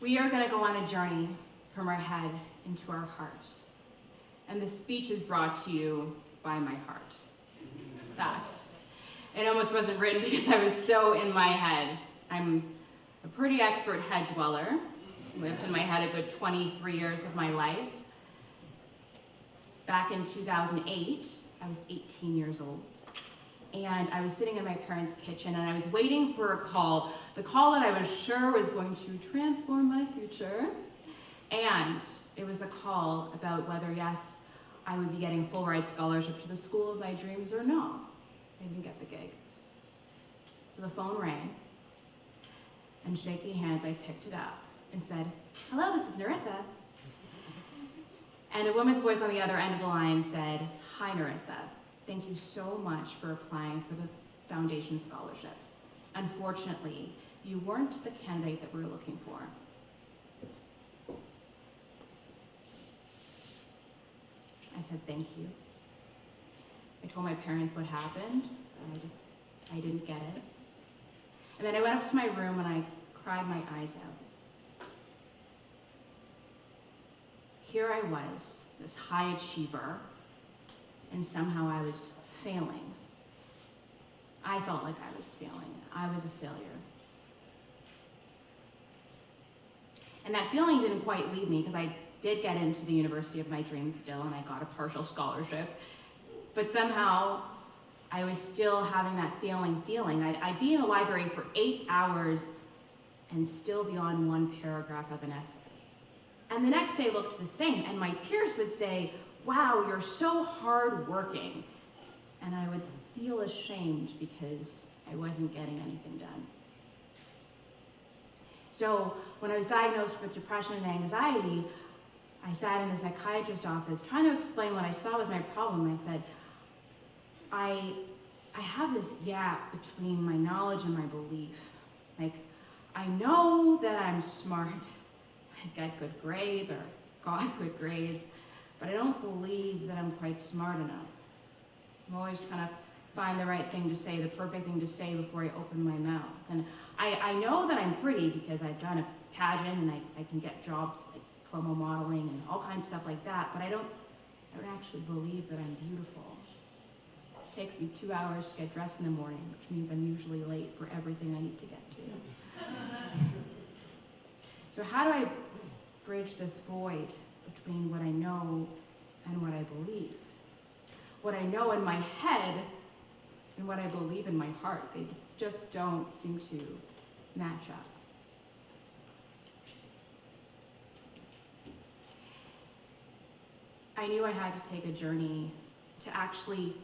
We are going to go on a journey from our head into our heart. And this speech is brought to you by my heart. Fact. It almost wasn't written because I was so in my head. I'm a pretty expert head dweller. Lived in my head a good 23 years of my life. Back in 2008, I was 18 years old. And I was sitting in my parents' kitchen and I was waiting for a call, the call that I was sure was going to transform my future. And it was a call about whether, yes, I would be getting full ride scholarship to the school of my dreams or no. I didn't get the gig. So the phone rang, and shaking hands, I picked it up and said, "Hello, this is Narissa." And a woman's voice on the other end of the line said, "Hi, Narissa. Thank you so much for applying for the foundation scholarship. Unfortunately, you weren't the candidate that we were looking for." I said, "Thank you." I told my parents what happened, and I didn't get it. And then I went up to my room and I cried my eyes out. Here I was, this high achiever, and somehow I was failing. I felt like I was failing. I was a failure. And that feeling didn't quite leave me because I did get into the university of my dreams still, and I got a partial scholarship. But somehow, I was still having that feeling. I'd be in a library for 8 hours and still be on one paragraph of an essay. And the next day looked the same, and my peers would say, "Wow, you're so hardworking." And I would feel ashamed because I wasn't getting anything done. So when I was diagnosed with depression and anxiety, I sat in the psychiatrist's office trying to explain what I saw was my problem. I said, I have this gap between my knowledge and my belief. Like, I know that I'm smart, I get good grades or got good grades, but I don't believe that I'm quite smart enough. I'm always trying to find the right thing to say, the perfect thing to say before I open my mouth. And I know that I'm pretty because I've done a pageant and I can get jobs like promo modeling and all kinds of stuff like that, but I don't actually believe that I'm beautiful. It takes me 2 hours to get dressed in the morning, which means I'm usually late for everything I need to get to. So how do I bridge this void between what I know and what I believe? What I know in my head and what I believe in my heart, they just don't seem to match up. I knew I had to take a journey to actually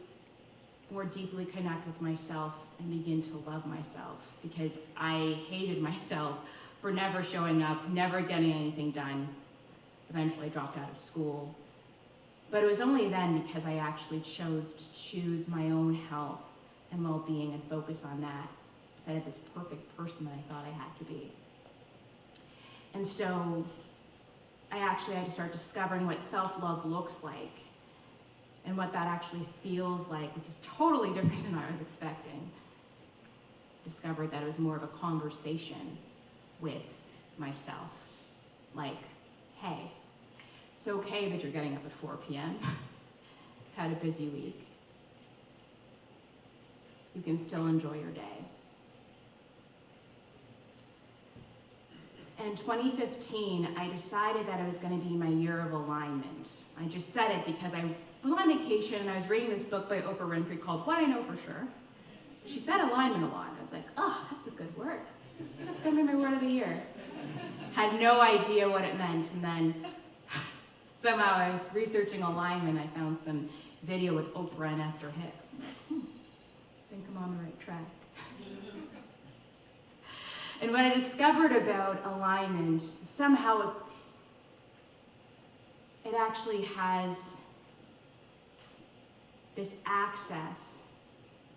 more deeply connect with myself and begin to love myself, because I hated myself for never showing up, never getting anything done. Eventually I dropped out of school. But it was only then because I actually chose to choose my own health and well-being and focus on that instead of this perfect person that I thought I had to be. And so I actually had to start discovering what self-love looks like and what that actually feels like, which was totally different than I was expecting. Discovered that it was more of a conversation with myself. Like, hey, it's okay that you're getting up at 4 p.m. Had a busy week. You can still enjoy your day. In 2015, I decided that it was going to be my year of alignment. I just said it because I was on vacation and I was reading this book by Oprah Winfrey called What I Know For Sure. She said alignment a lot. I was like, oh, that's a good word. That's going to be my word of the year. Had no idea what it meant, and then somehow I was researching alignment. I found some video with Oprah and Esther Hicks. I'm like, I think I'm on the right track. And what I discovered about alignment, somehow it actually has this access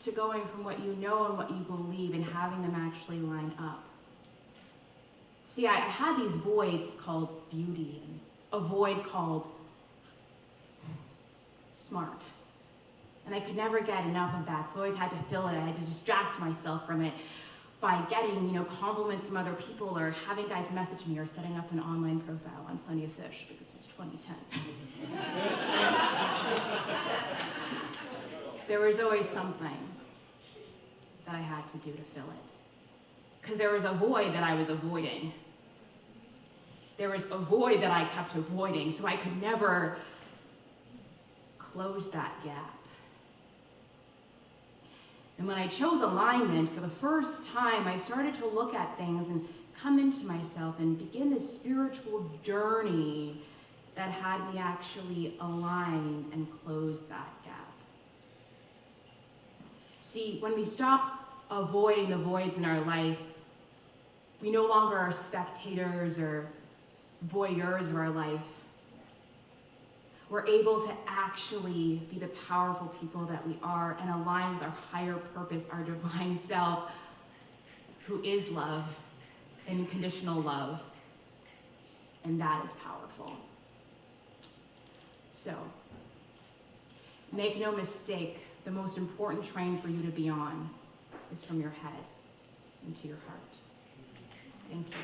to going from what you know and what you believe and having them actually line up. See, I had these voids called beauty and a void called smart. And I could never get enough of that, so I always had to fill it. I had to distract myself from it by getting, compliments from other people, or having guys message me, or setting up an online profile on Plenty of Fish, because it's 2010. There was always something that I had to do to fill it. Because there was a void that I was avoiding. There was a void that I kept avoiding, so I could never close that gap. And when I chose alignment for the first time, I started to look at things and come into myself and begin this spiritual journey that had me actually align and close that gap. See, when we stop avoiding the voids in our life, we no longer are spectators or voyeurs of our life. We're able to actually be the powerful people that we are and align with our higher purpose, our divine self, who is love, unconditional love, and that is powerful. So, make no mistake, the most important train for you to be on is from your head into your heart. Thank you.